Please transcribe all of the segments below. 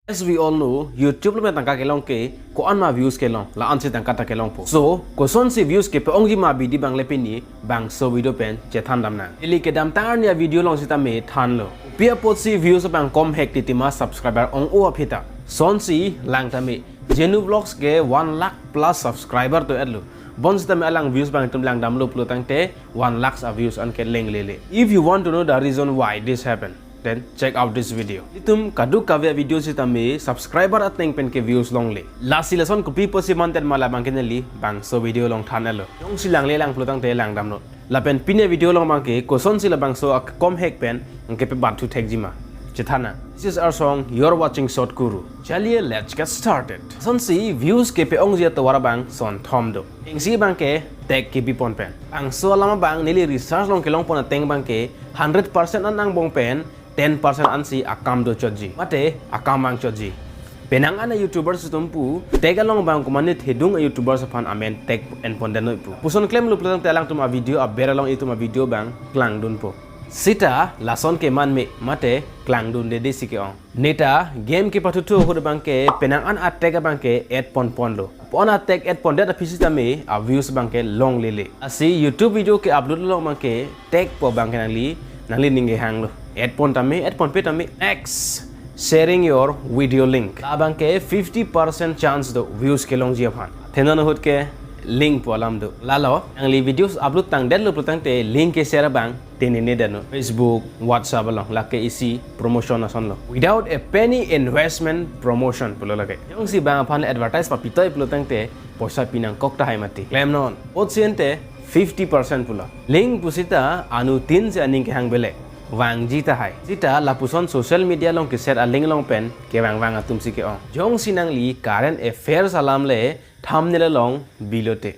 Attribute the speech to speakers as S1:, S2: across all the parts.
S1: As we all know, YouTube lo tangka kelong ke ko an ma views kelong la an se tangka ta kelong po. So, ko son si views ke pe ongji ma bidi bang lepe ni bang so video pen che than dam na. Ili ke dam tangar ni video long sita me than lo. Pia pot si views bang kom hek ti ma subscriber ong o phita. Son si lang ta me Genu vlogs ke 1 lakh plus subscriber to adlo. Bon sita me alang views bang tum lang dam lo plo tang te 1 lakh views an ke leng lele. If you want to know the reason why this happened, then check out this video. Itum kaduk kavya video sita me subscriber at neng pen ke views long le. Last lesson ko people si manten mala bang kenali bang so video long thanelo. Yong silang le lang plutang te lang dam no. La pen pine video long bang ke ko son sila bang so kom hek pen ngke pe bat to tek jima. Chithana. This is our song. You're watching SotKuru. Chaliye, let's get started. Son si views ke pe ong jia to wara bang son thom do. Ing si bang ke tek ke bi pon pen. Ang so lama bang nili research long ke long pon teng bang ke 100% an ang bong pen 10% ansi akam do choji mate akam mang choji penang ana youtubers tumpu tegalong bang kumanit hedung youtubers fan amen tek en pondeno pu puson claim lu plang telang tuma video a beralong itu ma video bang klang dun po sita lason ke man me mate klang dun de sike on neta game ke patutu hod bang ke penang an attack bang ke 8 pon lo pon attack 8 pon de pisita me a views bang ke long lele asi youtube video ke upload long bang ke tek po bang ke nangli ninge hang lo 8 pon pe tami X sharing your video link abang ke 50% chance do views ke long jia phan thenan hot ke link po alam do lalo angli videos upload tang den lo tang te link ke share bang tini ne dano Facebook WhatsApp long la ke isi promotion ason lo without a penny investment promotion pulo lage yong si bang phan advertise pa pitoi pulo tang te poisa pinang kok ta hai mati claim non otsiente 50% pulo link pusita anu 3 se aning ke hang bele wang jita hai jita lapuson social media long ke share a link long pen ke wang atum si ke on jong sinang li current affairs alam le thumbnail long bilote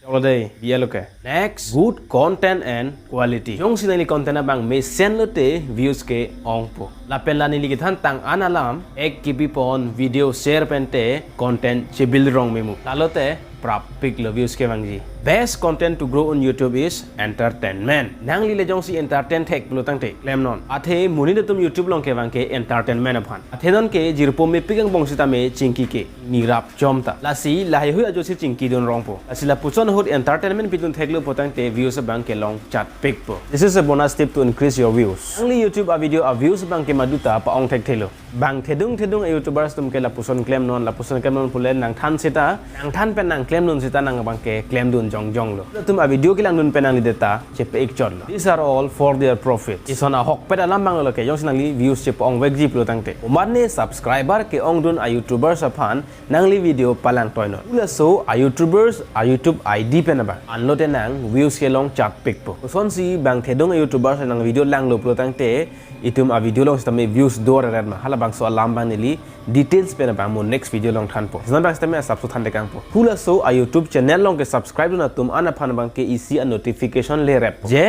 S1: Olodai bialoke next good content and quality jong sinang li content bang me send lote views ke ong po la pen la ni li than tang analam ek kibi pon video share pente content chibil rong memu lalote prap pick lo views ke wangji best content to grow on YouTube is entertainment nang li le jong si entertain thek lo tang te claim non athe muni de tum YouTube long ke wang ke entertainment aphan athe non ke jirpo me pigang bong sita me chingki ke nirap chomta la si la hu ajo si chingki don rong po asila puchon hot entertainment pitun thek lo potang te views bang ke long chat pick po this is a bonus tip to increase your views only YouTube a video a views bang ke maduta pa ong thek thelo bang thedung YouTubers tum ke la puson claim non pulen nang than sita nang than pen nang claim nun sita nang bang ke claim dun jong lo tum a video kilang dun penang li data chepe ek chot lo these are all for their profit isona hok peda lambang lo ke yong sinang li views chepe ong wek jip lo tangte umarne subscriber ke ong dun a youtubers aphan nang li video palang toy no ula so a youtubers a youtube id pen ba anlote nang views ke long chat pic po son si bang thedong youtubers nang video lang lo pro tangte itum a video long stame views dor red ma hala bang so lambang nili details pen ba mo next video long than po zan bang stame subso than de kang po hula so a YouTube channel long ke subscribe na tum ana phan bang ke isi a notification le rep je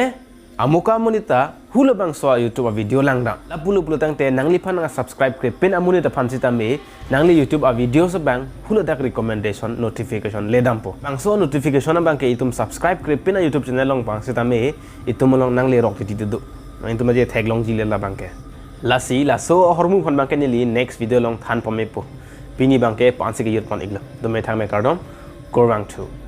S1: amuka monita hula bang so YouTube a video lang da la pulu tang te nangli phan nga subscribe ke pen amunita phan sita me nangli YouTube a video so bang hula dak recommendation notification le dam po bang so notification bang ke itum subscribe ke pen a YouTube channel long bang sita me itum long nangli rock ti do itum je tag long ji le la bang ke la so hormu phan bang ke ni next video long than po me po pini bang ke 5 ke yut pon iglo do me thang me kardom korwang 2